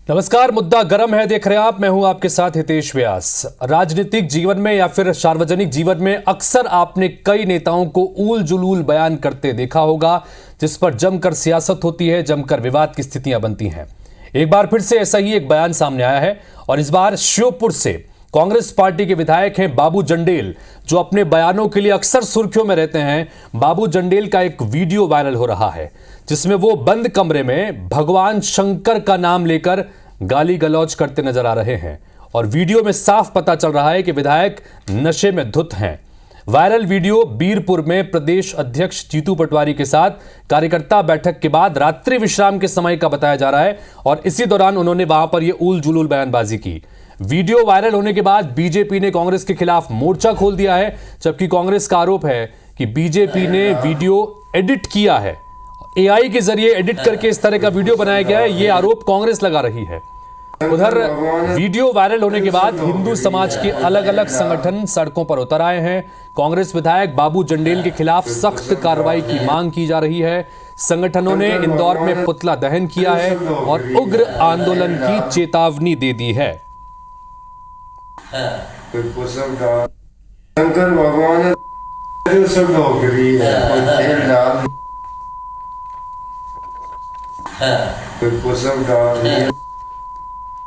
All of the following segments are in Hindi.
नमस्कार, मुद्दा गर्म है देख रहे हैं आप। मैं हूं आपके साथ हितेश व्यास। राजनीतिक जीवन में या फिर सार्वजनिक जीवन में अक्सर आपने कई नेताओं को ऊल जुलूल बयान करते देखा होगा, जिस पर जमकर सियासत होती है, जमकर विवाद की स्थितियां बनती हैं। एक बार फिर से ऐसा ही एक बयान सामने आया है और इस बार श्योपुर से कांग्रेस पार्टी के विधायक हैं बाबू जंडेल, जो अपने बयानों के लिए अक्सर सुर्खियों में रहते हैं। बाबू जंडेल का एक वीडियो वायरल हो रहा है जिसमें वो बंद कमरे में भगवान शंकर का नाम लेकर गाली गलौज करते नजर आ रहे हैं और वीडियो में साफ पता चल रहा है कि विधायक नशे में धुत हैं। वायरल वीडियो बीरपुर में प्रदेश अध्यक्ष जीतू पटवारी के साथ कार्यकर्ता बैठक के बाद रात्रि विश्राम के समय का बताया जा रहा है और इसी दौरान उन्होंने वहां पर यह ऊल जुलूल बयानबाजी की। वीडियो वायरल होने के बाद बीजेपी ने कांग्रेस के खिलाफ मोर्चा खोल दिया है, जबकि कांग्रेस का आरोप है कि बीजेपी ने वीडियो एडिट किया है, एआई के जरिए एडिट करके इस तरह का वीडियो बनाया गया है। यह आरोप कांग्रेस लगा रही है। उधर वीडियो वायरल होने के बाद हिंदू समाज के अलग अलग संगठन सड़कों पर उतर आए हैं। कांग्रेस विधायक बाबू जंडेल के खिलाफ सख्त कार्रवाई की मांग की जा रही है। संगठनों ने इंदौर में पुतला दहन किया है और उग्र आंदोलन की चेतावनी दे दी है। शंकर भगवान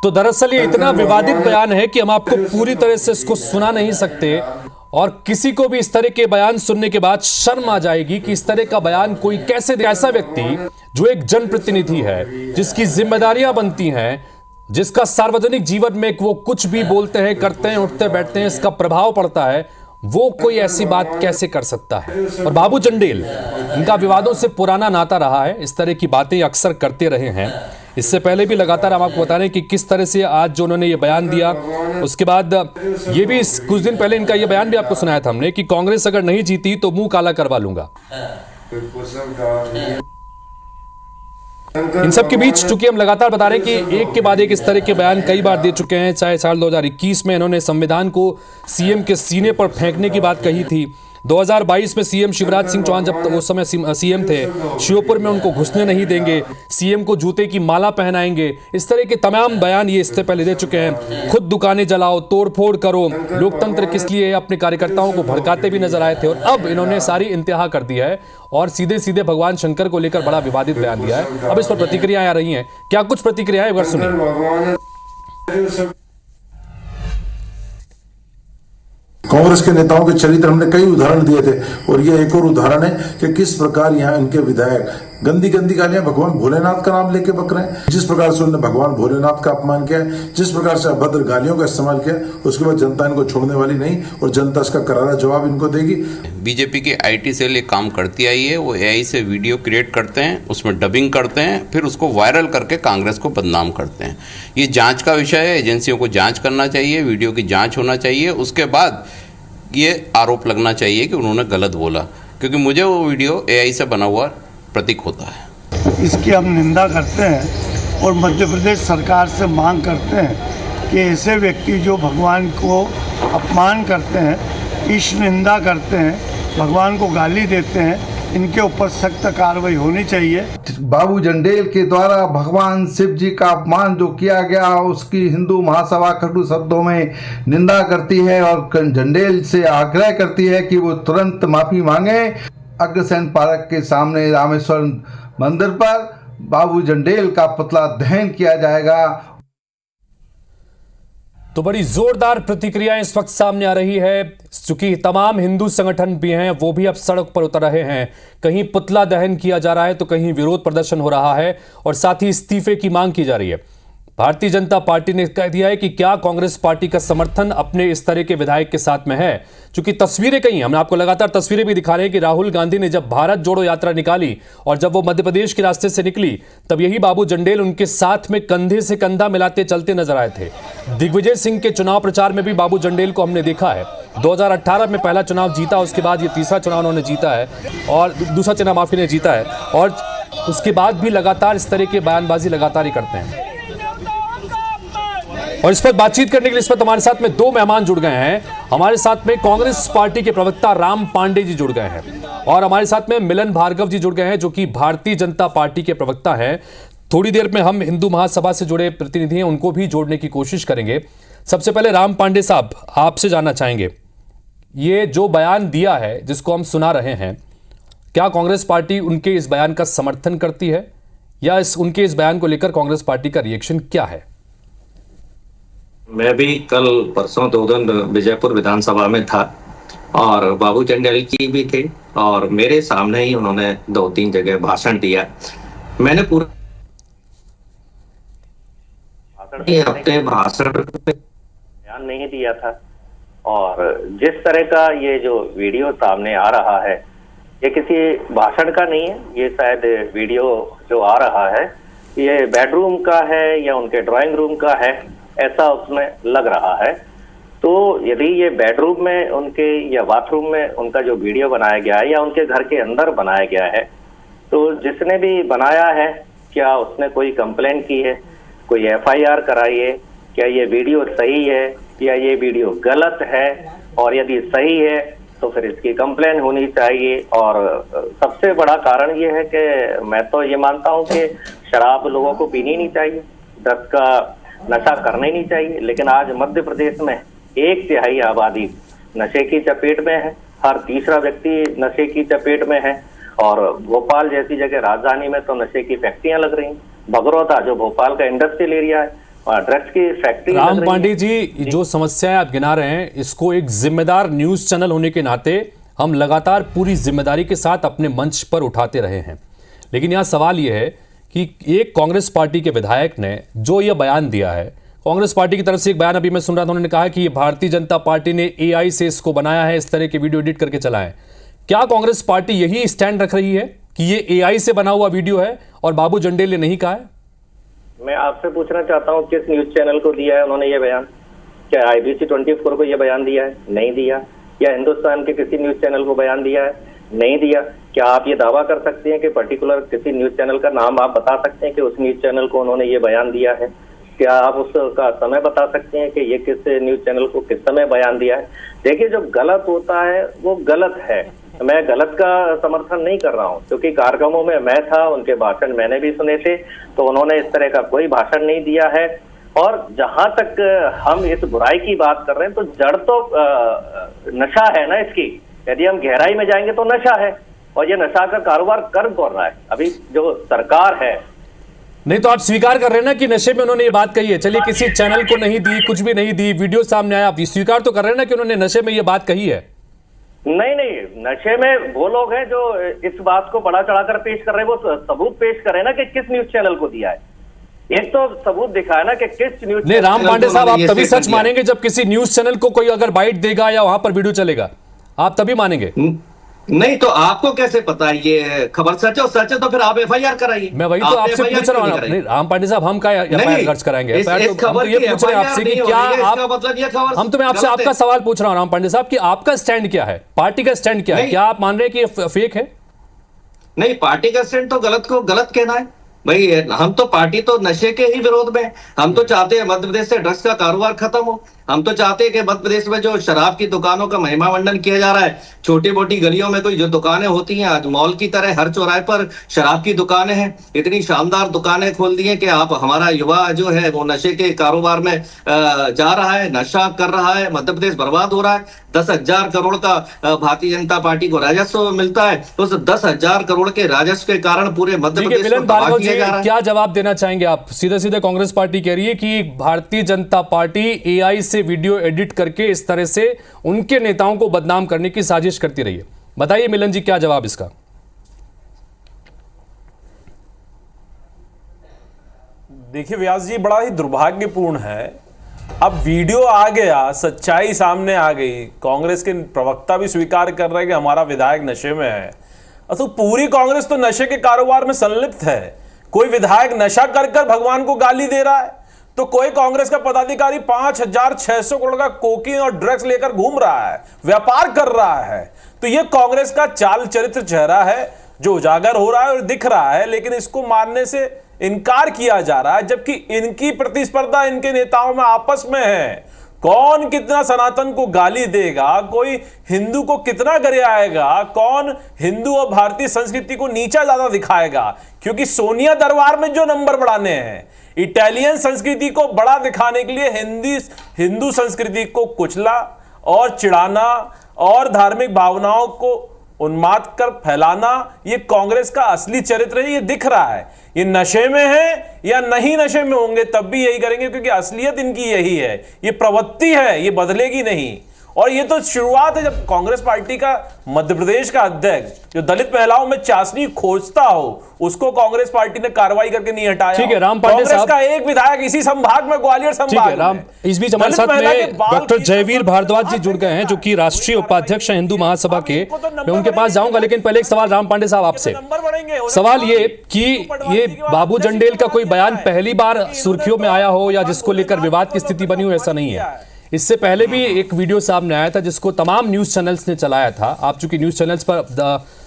तो दरअसल ये इतना विवादित बयान है कि हम आपको पूरी तरह से इसको सुना नहीं सकते और किसी को भी इस तरह के बयान सुनने के बाद शर्म आ जाएगी कि इस तरह का बयान कोई कैसे दे। ऐसा व्यक्ति जो एक जनप्रतिनिधि है, जिसकी जिम्मेदारियां बनती हैं, जिसका सार्वजनिक जीवन में वो कुछ भी बोलते हैं, करते हैं, उठते बैठते हैं, इसका प्रभाव पड़ता है, वो कोई ऐसी बात कैसे कर सकता है। और बाबू जंडेल, इनका विवादों से पुराना नाता रहा है, इस तरह की बातें अक्सर करते रहे हैं। इससे पहले भी लगातार हम आपको बता रहे हैं कि किस तरह से आज जो उन्होंने ये बयान दिया, उसके बाद ये भी कुछ दिन पहले इनका ये बयान भी आपको सुनाया था हमने कि कांग्रेस अगर नहीं जीती तो मुंह काला करवा लूंगा। इन सब के बीच चूंकि हम लगातार बता रहे हैं कि एक के बाद एक इस तरह के बयान कई बार दे चुके हैं। चाहे साल 2021 में इन्होंने संविधान को सीएम के सीने पर फेंकने की बात कही थी। 2022 में सीएम शिवराज सिंह चौहान जब उस समय सीएम थे, श्योपुर में उनको घुसने नहीं देंगे, सीएम को जूते की माला पहनाएंगे, इस तरह के तमाम बयान ये इससे पहले दे चुके हैं। खुद दुकानें जलाओ, तोड़फोड़ करो, लोकतंत्र किस लिए, अपने कार्यकर्ताओं को भड़काते भी नजर आए थे। और अब इन्होंने सारी इंतहा कर दी है और सीधे सीधे भगवान शंकर को लेकर बड़ा विवादित बयान दिया है। अब इस पर प्रतिक्रियाएं आ रही हैं। क्या कुछ प्रतिक्रियाएं अगर सुनिए। कांग्रेस के नेताओं के चरित्र हमने कई उदाहरण दिए थे और ये एक और उदाहरण है कि किस प्रकार यहाँ इनके विधायक गंदी गंदी गालियां भगवान भोलेनाथ का नाम लेके बक रहे हैं। जिस प्रकार से उन्होंने भगवान भोलेनाथ का अपमान किया है, जिस प्रकार से अभद्र गालियों का इस्तेमाल किया, उसके बाद जनता इनको छोड़ने वाली नहीं और जनता इसका करारा जवाब इनको देगी। बीजेपी की आईटी सेल एक काम करती आई है, वो एआई से वीडियो क्रिएट करते हैं, उसमें डबिंग करते हैं, फिर उसको वायरल करके कांग्रेस को बदनाम करते हैं। ये जांच का विषय है, एजेंसियों को जांच करना चाहिए, वीडियो की जांच होना चाहिए, उसके बाद ये आरोप लगना चाहिए कि उन्होंने गलत बोला, क्योंकि मुझे वो वीडियो एआई से बना हुआ प्रतीक होता है। इसकी हम निंदा करते हैं और मध्य प्रदेश सरकार से मांग करते हैं कि ऐसे व्यक्ति जो भगवान को अपमान करते हैं, ईश निंदा करते हैं, भगवान को गाली देते हैं, इनके ऊपर सख्त कार्रवाई होनी चाहिए। बाबू जंडेल के द्वारा भगवान शिव जी का अपमान जो किया गया, उसकी हिंदू महासभा कटु शब्दों में निंदा करती है और जंडेल से आग्रह करती है कि वो तुरंत माफी मांगे। अग्रसेन पार्क के सामने रामेश्वर मंदिर पर बाबू जंडेल का पुतला दहन किया जाएगा। तो बड़ी जोरदार प्रतिक्रियाएं इस वक्त सामने आ रही है, चूंकि तमाम हिंदू संगठन भी हैं, वो भी अब सड़क पर उतर रहे हैं। कहीं पुतला दहन किया जा रहा है तो कहीं विरोध प्रदर्शन हो रहा है और साथ ही इस्तीफे की मांग की जा रही है। भारतीय जनता पार्टी ने कह दिया है कि क्या कांग्रेस पार्टी का समर्थन अपने इस तरह के विधायक के साथ में है। चूंकि तस्वीरें कहीं, हम आपको लगातार तस्वीरें भी दिखा रहे हैं कि राहुल गांधी ने जब भारत जोड़ो यात्रा निकाली और जब वो मध्य प्रदेश के रास्ते से निकली, तब यही बाबू जंडेल उनके साथ में कंधे से कंधा मिलाते चलते नजर आए थे। दिग्विजय सिंह के चुनाव प्रचार में भी बाबू जंडेल को हमने देखा है। 2018 में पहला चुनाव जीता, उसके बाद ये तीसरा चुनाव उन्होंने जीता है और दूसरा चुनाव माफी ने जीता है, और उसके बाद भी लगातार इस तरह की बयानबाजी लगातार ही करते हैं। और इस पर बातचीत करने के लिए इस वक्त हमारे साथ में दो मेहमान जुड़ गए हैं। हमारे साथ में कांग्रेस पार्टी के प्रवक्ता राम पांडे जी जुड़ गए हैं और हमारे साथ में मिलन भार्गव जी जुड़ गए हैं, जो कि भारतीय जनता पार्टी के प्रवक्ता हैं। थोड़ी देर में हम हिंदू महासभा से जुड़े प्रतिनिधि हैं, उनको भी जोड़ने की कोशिश करेंगे। सबसे पहले राम पांडे साहब, आपसे जानना चाहेंगे, ये जो बयान दिया है जिसको हम सुना रहे हैं, क्या कांग्रेस पार्टी उनके इस बयान का समर्थन करती है या उनके इस बयान को लेकर कांग्रेस पार्टी का रिएक्शन क्या है? मैं भी कल परसों 2 दिन विजयपुर विधानसभा में था और बाबू चंडेल जी भी थे और मेरे सामने ही उन्होंने 2-3 जगह भाषण दिया। मैंने पूरा अपने भाषण पे बयान नहीं दिया था और जिस तरह का ये जो वीडियो सामने आ रहा है ये किसी भाषण का नहीं है, ये शायद वीडियो जो आ रहा है ये बेडरूम का है या उनके ड्राइंग रूम का है, ऐसा उसमें लग रहा है। तो यदि ये बेडरूम में उनके या बाथरूम में उनका जो वीडियो बनाया गया है या उनके घर के अंदर बनाया गया है, तो जिसने भी बनाया है क्या उसने कोई कंप्लेंट की है, कोई FIR कराई है, क्या ये वीडियो सही है या ये वीडियो गलत है, और यदि सही है तो फिर इसकी कंप्लेन होनी चाहिए। और सबसे बड़ा कारण ये है कि मैं तो ये मानता हूँ कि शराब लोगों को पीनी नहीं चाहिए, ड्रग्स का नशा करना ही नहीं चाहिए, लेकिन आज मध्य प्रदेश में 1/3 आबादी नशे की चपेट में है, हर तीसरा व्यक्ति नशे की चपेट में है और भोपाल जैसी जगह राजधानी में तो नशे की फैक्ट्रियां लग रही, भगरौता जो भोपाल का इंडस्ट्रियल एरिया है ड्रग्स की फैक्ट्री। राम पांडे जी, जो समस्याएं आप गिना रहे हैं इसको एक जिम्मेदार न्यूज चैनल होने के नाते हम लगातार पूरी जिम्मेदारी के साथ अपने मंच पर उठाते रहे हैं, लेकिन यहाँ सवाल यह है कि एक कांग्रेस पार्टी के विधायक ने जो यह बयान दिया है, कांग्रेस पार्टी की तरफ से एक बयान अभी मैं सुन रहा था, उन्होंने कहा कि ये भारतीय जनता पार्टी ने AI से इसको बनाया है, इस तरह के वीडियो एडिट करके चलाएं। क्या कांग्रेस पार्टी यही स्टैंड रख रही है कि ये AI से बना हुआ वीडियो है और बाबू जंडेल ने नहीं कहा है? मैं आपसे पूछना चाहता हूँ किस न्यूज चैनल को दिया है उन्होंने ये बयान? क्या IBC 24 को ये बयान दिया है? नहीं दिया। या हिंदुस्तान के किसी न्यूज चैनल को बयान दिया है? नहीं दिया। क्या आप ये दावा कर सकते हैं कि पर्टिकुलर किसी न्यूज चैनल का नाम आप बता सकते हैं कि उस न्यूज चैनल को उन्होंने ये बयान दिया है? क्या आप उसका समय बता सकते हैं कि ये किस न्यूज चैनल को किस समय बयान दिया है? देखिए, जो गलत होता है वो गलत है, मैं गलत का समर्थन नहीं कर रहा हूं, क्योंकि कार्यक्रमों में मैं था, उनके भाषण मैंने भी सुने थे, तो उन्होंने इस तरह का कोई भाषण नहीं दिया है। और जहां तक हम इस बुराई की बात कर रहे हैं तो जड़ तो नशा है ना इसकी, यदि हम गहराई में जाएंगे तो नशा है, और ये नशा का कारोबार कर कौन रहा है? अभी जो सरकार है। नहीं तो आप स्वीकार कर रहे हैं ना कि नशे में उन्होंने ये बात कही है, चलिए किसी चैनल को नहीं दी, कुछ भी नहीं दी, वीडियो सामने आया, आप स्वीकार तो कर रहे हैं ना कि उन्होंने नशे में ये बात कही है? नहीं, नशे में वो लोग हैं जो इस बात को बड़ा चढ़ाकर पेश कर रहे हैं, वो सबूत पेश करें ना कि किस न्यूज चैनल को दिया है। एक तो सबूत दिखाया ना कि किस न्यूज। नहीं राम पांडे साहब, आप तभी सच मानेंगे जब किसी न्यूज चैनल को कोई अगर बाइट देगा या वहां पर वीडियो चलेगा, आप तभी मानेंगे। नहीं तो आपको कैसे पता है ये खबर सच है? और सच है तो फिर आप FIR कराइए। मैं वही तो आपसे पूछ रहा हूं। नहीं राम पांडे साहब, हम क्या FIR दर्ज कराएंगे? इस खबर ये पूछ रहे हैं आपसे कि क्या आप, मतलब ये खबर, हम तो मैं आपसे आपका सवाल पूछ रहा हूं राम पांडे साहब कि आपका स्टैंड क्या है, पार्टी का स्टैंड क्या है? क्या आप मान रहे हैं कि ये फेक है? नहीं, पार्टी का स्टैंड तो गलत को गलत कहना है भाई। हम तो पार्टी तो नशे के ही विरोध में, हम तो चाहते हैं मध्य प्रदेश से ड्रग्स का कारोबार खत्म हो। हम तो चाहते हैं कि मध्य प्रदेश में जो शराब की दुकानों का महिमा मंडन किया जा रहा है, छोटी मोटी गलियों में कोई जो दुकानें होती हैं, आज मॉल की तरह हर चौराहे पर शराब की दुकानें हैं, इतनी शानदार दुकानें खोल दी हैं कि आप हमारा युवा जो है वो नशे के कारोबार में जा रहा है, नशा कर रहा है, मध्य प्रदेश बर्बाद हो रहा है। 10,000 करोड़ का भारतीय जनता पार्टी को राजस्व मिलता है, उस 10,000 करोड़ के राजस्व के कारण पूरे मध्य प्रदेश को तबाह किया जा रहा है। क्या जवाब देना चाहेंगे आप? सीधे सीधे कांग्रेस पार्टी कह रही है कि भारतीय जनता पार्टी AI से वीडियो एडिट करके इस तरह से उनके नेताओं को बदनाम करने की साजिश करती रही है। बताइए मिलन जी, क्या जवाब इसका? देखिए व्यास जी, बड़ा ही दुर्भाग्यपूर्ण है, अब वीडियो आ गया, सच्चाई सामने आ गई, कांग्रेस के प्रवक्ता भी स्वीकार कर रहे हैं कि हमारा विधायक नशे में है। तो पूरी कांग्रेस तो नशे के कारोबार में संलिप्त है। कोई विधायक नशा कर कर भगवान को गाली दे रहा है, तो कोई कांग्रेस का पदाधिकारी 5,600 करोड़ का कोकीन और ड्रग्स लेकर घूम रहा है, व्यापार कर रहा है। तो यह कांग्रेस का चाल चरित्र चेहरा है जो उजागर हो रहा है और दिख रहा है, लेकिन इसको मानने से इनकार किया जा रहा है, जबकि इनकी प्रतिस्पर्धा इनके नेताओं में आपस में है। कौन कितना सनातन को गाली देगा, कोई हिंदू को कितना गरियाएगा, कौन हिंदू और भारतीय संस्कृति को नीचा ज्यादा दिखाएगा। क्योंकि सोनिया दरबार में जो नंबर बढ़ाने हैं, इटालियन संस्कृति को बड़ा दिखाने के लिए हिंदू संस्कृति को कुचला और चिढ़ाना और धार्मिक भावनाओं को उन्माद कर फैलाना, ये कांग्रेस का असली चरित्र है। ये दिख रहा है। ये नशे में है या नहीं नशे में होंगे तब भी यही करेंगे, क्योंकि असलियत इनकी यही है। ये प्रवृत्ति है, ये बदलेगी नहीं। और ये तो शुरुआत है, जब कांग्रेस पार्टी का मध्य प्रदेश का अध्यक्ष जो दलित महिलाओं में चाशनी खोजता हो, उसको कांग्रेस पार्टी ने कार्रवाई करके नहीं हटाया। ठीक है, राम पांडे साहब, कांग्रेस का एक विधायक इसी संभाग में, ग्वालियर संभाग में। इस बीच हमारे साथ में डॉक्टर जयवीर भारद्वाज जी जुड़ गए हैं, जो कि राष्ट्रीय उपाध्यक्ष हैं हिंदू महासभा के। मैं उनके पास जाऊंगा, लेकिन पहले एक सवाल राम पांडे साहब आपसे। सवाल ये कि ये बाबू जंडेल का कोई बयान पहली बार सुर्खियों में आया हो या जिसको लेकर विवाद की स्थिति बनी हो, ऐसा नहीं है। इससे पहले भी एक वीडियो सामने आया था जिसको तमाम न्यूज़ चैनल्स ने चलाया था। आप चूंकि न्यूज़ चैनल्स पर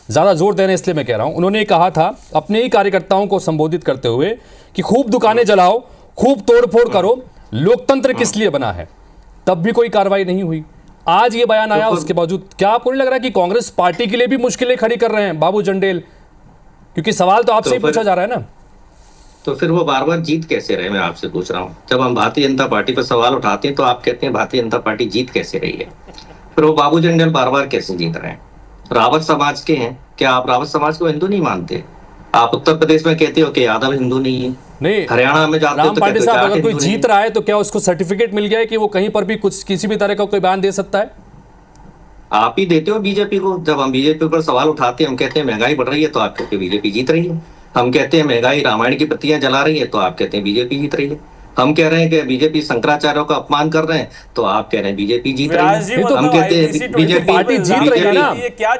ज़्यादा जोर दे रहे हैं इसलिए मैं कह रहा हूं। उन्होंने कहा था अपने ही कार्यकर्ताओं को संबोधित करते हुए कि खूब दुकानें जलाओ, खूब तोड़फोड़ करो, लोकतंत्र किस लिए बना है। तब भी कोई कार्रवाई नहीं हुई। आज ये बयान आया, उसके बावजूद क्या आपको नहीं लग रहा है कि कांग्रेस पार्टी के लिए भी मुश्किलें खड़ी कर रहे हैं बाबू जंडेल? क्योंकि सवाल तो आपसे ही पूछा जा रहा है ना। तो फिर वो बार बार जीत कैसे रहे, मैं आपसे पूछ रहा हूँ। जब हम भारतीय जनता पार्टी पर सवाल उठाते हैं तो आप कहते हैं भारतीय जनता पार्टी जीत कैसे रही है। फिर वो बाबू जंडेल बार बार कैसे जीत रहे हैं? रावत समाज के हैं, क्या आप रावत समाज को हिंदू नहीं मानते? आप उत्तर प्रदेश में कहते हो कि यादव हिंदू नहीं है, नहीं हरियाणा में जाते हो राम तो पांडे कहते हो साहब, कि अगर कोई हिंदू जीत रहा है तो क्या उसको सर्टिफिकेट मिल गया है कि वो कहीं पर भी कुछ किसी भी तरह का कोई बयान दे सकता है? आप ही देते हो बीजेपी को। जब हम बीजेपी पर सवाल उठाते हैं, हम कहते हैं महंगाई बढ़ रही है, तो आप कहते हैं बीजेपी जीत रही है। हम कहते हैं महंगाई रामायण की प्रतियां जला रही है, तो आप कहते हैं बीजेपी जीत रही है। हम कह रहे हैं कि बीजेपी शंकराचार्यों का अपमान कर रहे हैं, तो आप कह रहे हैं बीजेपी जीत रही है। तो हम कहते हैं बीजेपी पार्टी जीत रही है ना।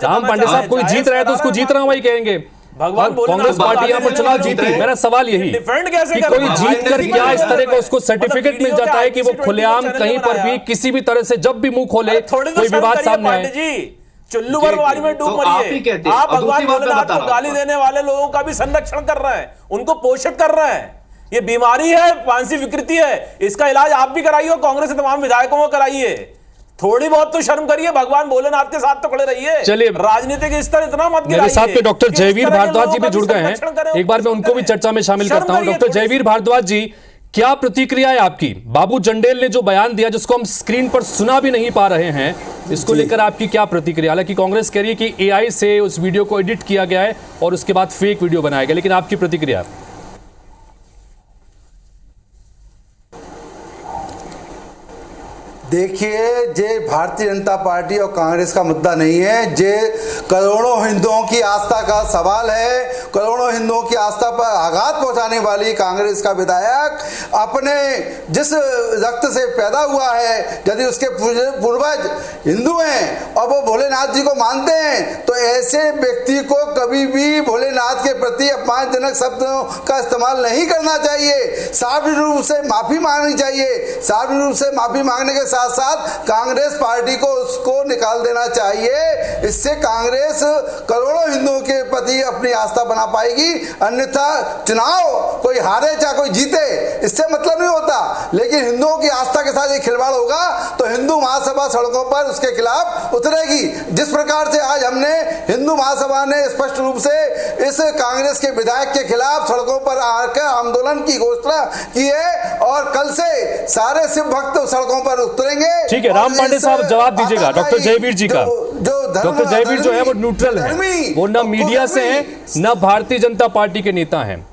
राम पांडे साहब, कोई जीत रहा है तो उसको जीत रहा वही कहेंगे। कांग्रेस पार्टी यहाँ पर चुनाव जीती। मेरा सवाल यही कि कोई जीत कर क्या इस तरह का उसको सर्टिफिकेट मिल जाता है कि वो खुलेआम कहीं पर भी किसी भी तरह से जब भी मुंह खोले कोई विवाद सामने आए। चुल्लू बर्फबारी में डूब मरिए। आप भगवान भोलेनाथ को गाली देने वाले लोगों का भी संरक्षण कर रहे हैं, उनको पोषित कर रहे हैं। ये बीमारी है, मानसिक विकृति है। इसका इलाज आप भी कराइए, कांग्रेस के तमाम विधायकों को कराइए। थोड़ी बहुत तो शर्म करिए, भगवान भोलेनाथ के साथ तो खड़े रहिए। चलिए, राजनीतिक स्तर इतना मत गिराइए। मेरे साथ में डॉक्टर जयवीर भारद्वाज जी भी जुड़ गए हैं। एक बार मैं उनको भी चर्चा में शामिल करता हूं। डॉक्टर जयवीर भारद्वाज जी, क्या प्रतिक्रिया है आपकी? बाबू जंडेल ने जो बयान दिया, जिसको हम स्क्रीन पर सुना भी नहीं पा रहे हैं, इसको लेकर आपकी क्या प्रतिक्रिया? हालांकि कांग्रेस कह रही है कि एआई से उस वीडियो को एडिट किया गया है और उसके बाद फेक वीडियो बनाया गया, लेकिन आपकी प्रतिक्रिया? देखिए, जे भारतीय जनता पार्टी और कांग्रेस का मुद्दा नहीं है, जे करोड़ों हिंदुओं की आस्था का सवाल है। करोड़ों हिंदुओं की आस्था पर आघात पहुंचाने वाली कांग्रेस का विधायक अपने जिस रक्त से पैदा हुआ है, यदि उसके पूर्वज हिंदू हैं और वो भोलेनाथ जी को मानते हैं, तो ऐसे व्यक्ति को कभी भी भोलेनाथ के प्रति अपमानजनक शब्दों का इस्तेमाल नहीं करना चाहिए। साफ रूप से माफी मांगनी चाहिए। साफ रूप से माफी मांगने के साथ साथ कांग्रेस पार्टी को उसको निकाल देना चाहिए। इससे कांग्रेस करोड़ों हिंदुओं के प्रति अपनी आस्था बना पाएगी। अन्यथा चुनाव कोई हारे चाहे कोई जीते, इससे मतलब नहीं होता। लेकिन हिंदुओं की आस्था के साथ ये खिलवाड़ होगा तो हिंदू महासभा सड़कों पर उसके खिलाफ उतरेगी। जिस प्रकार से आज हमने हिंदू महासभा ने स्पष्ट रूप से इस कांग्रेस के विधायक के खिलाफ सड़कों पर आकर आंदोलन की घोषणा की है और कल से सारे शिव भक्त सड़कों पर उतरेंगे। ठीक है, राम पांडे साहब जवाब दीजिएगा डॉक्टर जयवीर जी का। डॉक्टर जयवीर जो है वो न्यूट्रल है, वो न मीडिया से है न भारतीय जनता पार्टी के नेता हैं।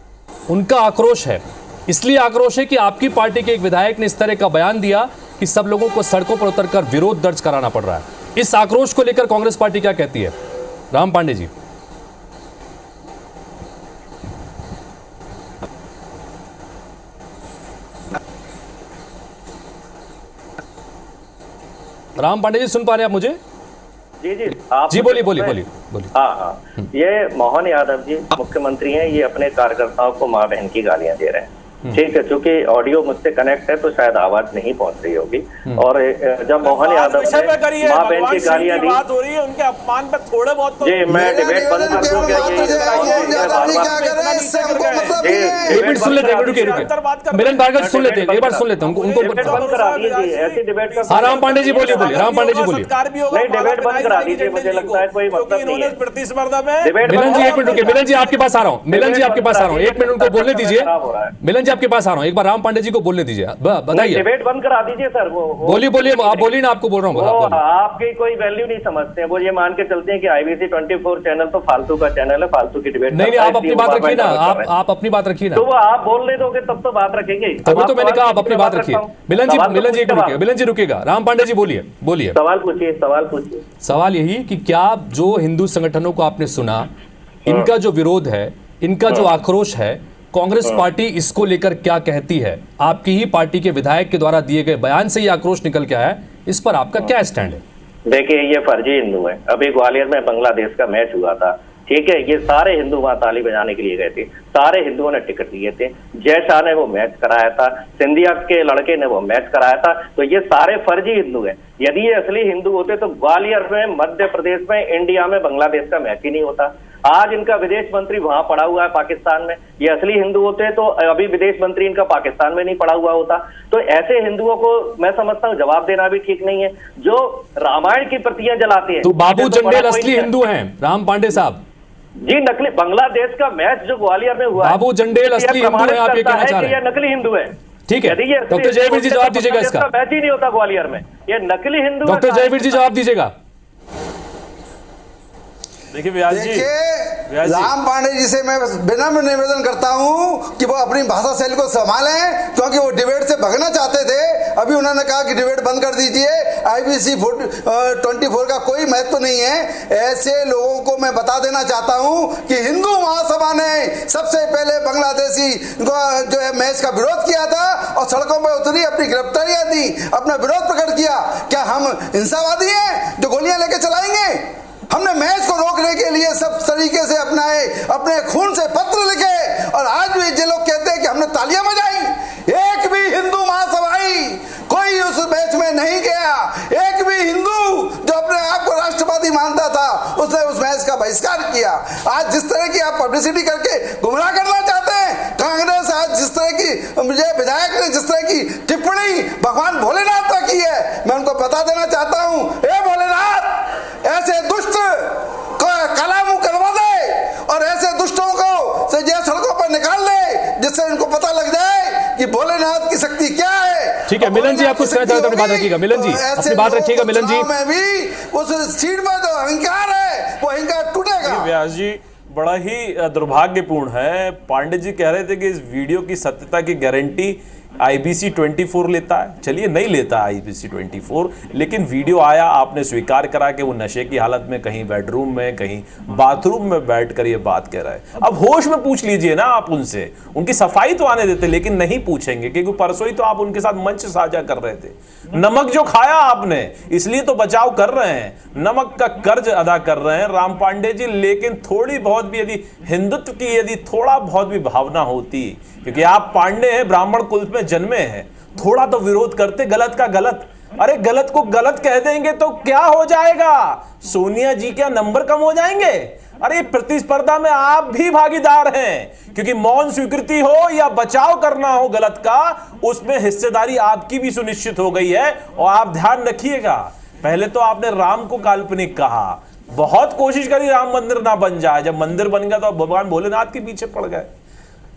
उनका आक्रोश है, इसलिए आक्रोश है कि आपकी पार्टी के एक विधायक ने इस तरह का बयान दिया कि सब लोगों को सड़कों पर उतरकर विरोध दर्ज कराना पड़ रहा है। इस आक्रोश को लेकर कांग्रेस पार्टी क्या कहती है? राम पांडे जी। राम पांडे जी, सुन पा रहे हैं आप मुझे? जी जी, आप जी बोलिए बोलिए बोलिए बोलिए। हाँ, ये मोहन यादव जी मुख्यमंत्री हैं, ये अपने कार्यकर्ताओं को मां बहन की गालियां दे रहे हैं। ठीक है, चूंकि ऑडियो मुझसे कनेक्ट है तो शायद आवाज नहीं पहुंच रही होगी। और जब मोहन यादव ने माँ बहन की गालियां दी, बात हो रही है उनके अपमान पे थोड़े बहुत तो जी मैं डिबेट बंद कर दूं क्या? एक मिनट सुन लेते हैं, रुकिए मिलन भार्गव सुन लेते हैं, एक बार सुन लेते हैं उनको। बंद करा दीजिए, ऐसी डिबेट का हाँ राम पांडे जी बोलिए, राम पांडे जी बोलिए। नहीं, डिबेट बंद करा दीजिए, मुझे लगता है कोई मतलब नहीं है प्रतिस्पर्धा में। मिलन जी एक मिनट रुकिए, मिलन जी आपके पास आ रहा हूँ, मिलन जी आपके पास आ रहा हूँ, 1 मिनट उनको बोलने दीजिए। मिलन जी आपके पास आ रहा हूँ, एक बार राम पांडे जी को बोलने दीजिए, बताइए। डिबेट बंद करा दीजिए सर। बोलिए आप बोलिए ना, आपको बोल रहा हूँ। आपकी कोई वैल्यू नहीं समझते हैं, वो ये मान के चलते हैं कि IBC 24 चैनल तो फालतू का चैनल है, फालतू की डिबेट। नहीं आप अपनी बात रखिए ना, आप अपनी बात रखिए ना। तो वो आप बोलने दोगे तब तो बात रखेंगे। तभी तो मैंने कहा आप अपनी बात रखिए। मिलन जी एक मिनट, मिलन जी रुकेगा। राम पांडे जी बोलिए। सवाल पूछिए। सवाल यही कि क्या जो हिंदू संगठनों को आपने सुना, इनका जो विरोध है, इनका जो आक्रोश है, कांग्रेस पार्टी इसको लेकर क्या कहती है? आपकी ही पार्टी के विधायक के द्वारा दिए गए बयान से ये आक्रोश निकल के आया है, इस पर आपका क्या स्टैंड है? देखिए, ये फर्जी हिंदू है। अभी ग्वालियर में बांग्लादेश का मैच हुआ था, ठीक है, ये सारे हिंदू वहां ताली बजाने के लिए गए थे, सारे हिंदुओं ने टिकट दिए थे, जय शाह ने वो मैच कराया था, सिंधिया के लड़के ने वो मैच कराया था, तो ये सारे फर्जी हिंदू हैं। यदि ये असली हिंदू होते तो ग्वालियर में, मध्य प्रदेश में, इंडिया में बांग्लादेश का मैच ही नहीं होता। आज इनका विदेश मंत्री वहां पड़ा हुआ है पाकिस्तान में। ये असली हिंदू होते तो अभी विदेश मंत्री इनका पाकिस्तान में नहीं पड़ा हुआ होता। तो ऐसे हिंदुओं को मैं समझता हूँ जवाब देना भी ठीक नहीं है, जो रामायण की प्रतियां जलाते हैं। तो बाबू जंडेल असली हिंदू हैं राम पांडे साहब जी? नकली बांग्लादेश का मैच जो ग्वालियर में हुआ, बाबू जंडेल असली हिंदू है, आप ये कहना चाह रहे हैं? ये नकली हिंदू है। ठीक है, डॉक्टर जयवीर जी जवाब दीजिएगा इसका। मैच ही नहीं होता ग्वालियर में, ये नकली हिंदू। डॉक्टर जयवीर जी जवाब दीजिएगा। देखिए व्यास जी, राम पांडे जी से मैं विनम्र निवेदन करता हूं कि वो अपनी भाषा शैली को संभालें, क्योंकि वो डिबेट से भगना चाहते थे। अभी उन्होंने कहा कि डिबेट बंद कर दीजिए, IBC 24 का कोई महत्व नहीं है। ऐसे लोगों को मैं बता देना चाहता हूं कि हिंदू महासभा ने सबसे पहले बांग्लादेशी जो है मैच का विरोध किया था और सड़कों पर उतरी, अपनी गिरफ्तारियां दी, अपना विरोध प्रकट किया। क्या हम हिंसावादी हैं जो गोलियां लेके चलाएंगे? हमने मैच को रोकने के लिए सब तरीके से अपनाए, अपने खून से पत्र लिखे, और आज भी जो लोग कहते हैं कि हमने तालियां बजाई, एक भी हिंदू महासभाई कोई उस मैच में नहीं गया। एक भी हिंदू जो अपने आप को राष्ट्रवादी मानता था उसने उस मैच का बहिष्कार किया। आज जिस तरह की आप पब्लिसिटी करके गुमराह करना चाहते हैं कांग्रेस, आज जिस तरह की मुझे विधायक ने जिस तरह की टिप्पणी भगवान भोलेनाथ पर की है, मैं उनको बता देना चाहता हूं, हे भोलेनाथ, ऐसे दुष्ट को काला मुंह करवा दे और ऐसे दुष्टों को से सड़कों पर निकाल दे, जिससे इनको पता लग जाए कि भोलेनाथ की शक्ति क्या है। ठीक है मिलन जी, आपको अपनी बात रखिएगा। मिलन जी अपनी बात रखिएगा। मिलन जी, मैं भी उस सीट में जो अहंकार है वो अहंकार टूटेगा। व्यास जी, बड़ा ही दुर्भाग्यपूर्ण है। पांडे जी कह रहे थे कि इस वीडियो की सत्यता की गारंटी IBC 24 लेता है। चलिए नहीं लेता IBC 24, लेकिन वीडियो आया, आपने स्वीकार करा कि वो नशे की हालत में कहीं बेडरूम में, कहीं बाथरूम में बैठकर ये बात कह रहा है। अब होश में पूछ लीजिए ना आप उनसे, उनकी सफाई तो आने देते, लेकिन नहीं पूछेंगे क्योंकि परसों ही तो आप उनके साथ मंच साझा कर रहे थे। नमक जो खाया आपने, इसलिए तो बचाव कर रहे हैं, नमक का कर्ज अदा कर रहे हैं राम पांडे जी। लेकिन थोड़ी बहुत भी यदि हिंदुत्व की यदि थोड़ा बहुत भी भावना होती, क्योंकि आप पांडे हैं, ब्राह्मण कुल में जन्मे हैं, थोड़ा तो विरोध करते गलत का गलत। अरे गलत को गलत कह देंगे तो क्या हो जाएगा? सोनिया जी क्या नंबर कम हो जाएंगे? अरे प्रतिस्पर्धा में आप भी भागीदार हैं, क्योंकि मौन स्वीकृति हो या बचाव करना हो गलत का, उसमें हिस्सेदारी आपकी भी सुनिश्चित हो गई है। और आप ध्यान रखिएगा, पहले तो आपने राम को काल्पनिक कहा, बहुत कोशिश करी राम मंदिर ना बन जाए, जब मंदिर बन गया तो भगवान भोलेनाथ के पीछे पड़ गए।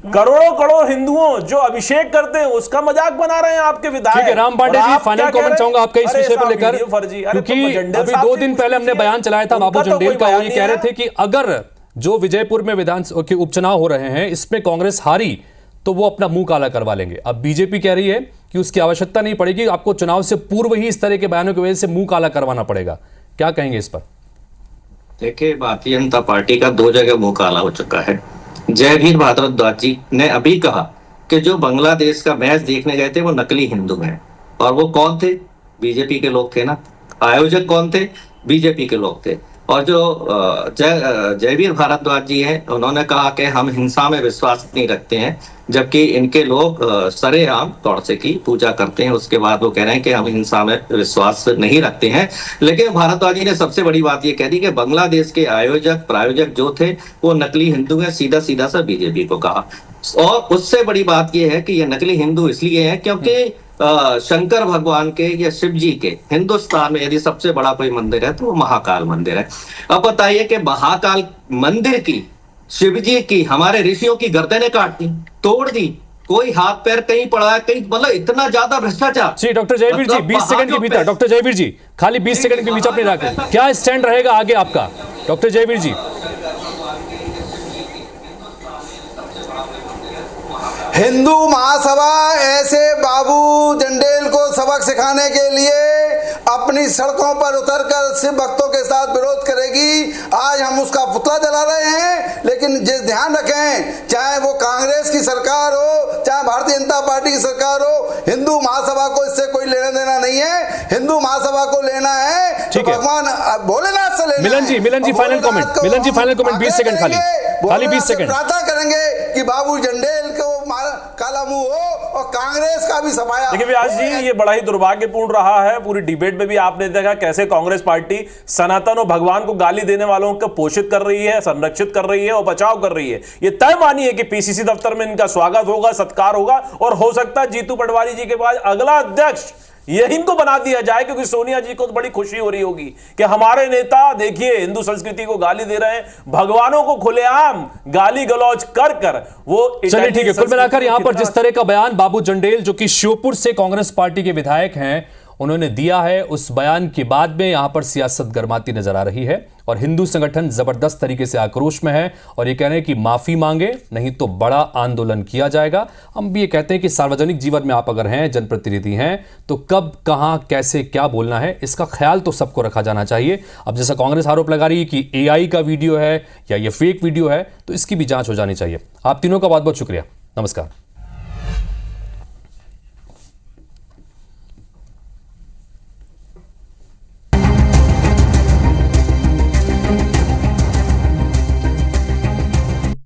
करोड़ों करोड़ हिंदुओं जो अभिषेक करते हैं उसका मजाक बना रहे हैं आपके विधायक। ठीक है राम पांडे जी, फाइनल कमेंट चाहूंगा आपका इस विषय पर लेकर, क्योंकि अभी 2 दिन पहले हमने बयान चलाया था बाबू जंडेल का, ये कह रहे थे कि अगर जो विजयपुर में विधानसभा के उपचुनाव हो रहे हैं इसमें कांग्रेस हारी तो वो अपना मुंह काला करवा लेंगे। अब बीजेपी कह रही है कि उसकी आवश्यकता नहीं पड़ेगी, आपको चुनाव से पूर्व ही इस तरह के बयानों की वजह से मुंह काला करवाना पड़ेगा। क्या कहेंगे इस पर? देखिए, भारतीय जनता पार्टी का 2 जगह मुंह काला हो चुका है। जयवीर भारद्वाज जी ने अभी कहा कि जो बांग्लादेश का मैच देखने गए थे वो नकली हिंदू हैं, और वो कौन थे? बीजेपी के लोग थे ना। आयोजक कौन थे? बीजेपी के लोग थे। और जो जयवीर भारद्वाज जी हैं, उन्होंने कहा कि हम हिंसा में विश्वास नहीं रखते हैं, जबकि इनके लोग सरेआम तौर से की पूजा करते हैं। उसके बाद वो कह रहे हैं कि हम हिंसा में विश्वास नहीं रखते हैं। लेकिन भारद्वाज जी ने सबसे बड़ी बात ये कह दी कि बांग्लादेश के आयोजक प्रायोजक जो थे वो नकली हिंदू हैं, सीधा सीधा सा बीजेपी को कहा। और उससे बड़ी बात ये है कि ये नकली हिंदू इसलिए है क्योंकि शंकर भगवान के या शिव जी के हिंदुस्तान में यदि सबसे बड़ा कोई मंदिर है तो वो महाकाल मंदिर है। अब बताइए कि महाकाल मंदिर की, शिव जी की, हमारे ऋषियों की गर्दनें काट दी, तोड़ दी, कोई हाथ पैर कहीं पड़ा है, कहीं, मतलब इतना ज्यादा भ्रष्टाचार। जी डॉक्टर जयवीर जी, 20 सेकंड के भीतर, डॉक्टर जयवीर जी खाली 20 सेकंड के बीच अपने रखें, क्या स्टैंड रहेगा आगे आपका डॉक्टर जयवीर जी? हिंदू महासभा ऐसे बाबू जंडेल को सबक सिखाने के लिए अपनी सड़कों पर उतरकर शिव भक्तों के साथ विरोध करेगी। आज हम उसका पुतला जला रहे हैं, लेकिन ध्यान रखें, चाहे वो कांग्रेस की सरकार हो, चाहे भारतीय जनता पार्टी की सरकार हो, हिंदू महासभा को इससे कोई लेना देना नहीं है। हिंदू महासभा को लेना है तो भगवान भोलेनाथ से लेना है। मिलन जी फाइनल कमेंट, मिलन जी फाइनल कमेंट, 20 सेकंड खाली 20 सेकंड। प्रार्थना करेंगे कि बाबू जंडेल को काला मुंह हो और कांग्रेस का भी सफाया। देखिए व्यास जी, ये बड़ा ही दुर्भाग्यपूर्ण रहा है। पूरी डिबेट में भी आपने देखा कैसे कांग्रेस पार्टी सनातन और भगवान को गाली देने वालों को पोषित कर रही है, संरक्षित कर रही है और बचाव कर रही है। ये तय मानिए कि पीसीसी दफ्तर में इनका स्वागत होगा, सत्कार होगा और हो सकता है जीतू पटवारी जी के बाद अगला अध्यक्ष यही इनको बना दिया जाए, क्योंकि सोनिया जी को तो बड़ी खुशी हो रही होगी कि हमारे नेता देखिए हिंदू संस्कृति को गाली दे रहे हैं, भगवानों को खुलेआम गाली गलौज कर कर वो। चलिए ठीक है, कुल मिलाकर यहां पर जिस तरह का बयान बाबू जंडेल जो कि श्योपुर से कांग्रेस पार्टी के विधायक हैं उन्होंने दिया है, उस बयान के बाद में यहां पर सियासत गरमाती नजर आ रही है और हिंदू संगठन जबरदस्त तरीके से आक्रोश में है और ये कह रहे हैं कि माफी मांगे, नहीं तो बड़ा आंदोलन किया जाएगा। हम भी ये कहते हैं कि सार्वजनिक जीवन में आप अगर हैं, जनप्रतिनिधि हैं, तो कब, कहां, कैसे, क्या बोलना है, इसका ख्याल तो सबको रखा जाना चाहिए। अब जैसा कांग्रेस आरोप लगा रही है कि AI का वीडियो है या ये फेक वीडियो है, तो इसकी भी जांच हो जानी चाहिए। आप तीनों का बहुत बहुत शुक्रिया, नमस्कार।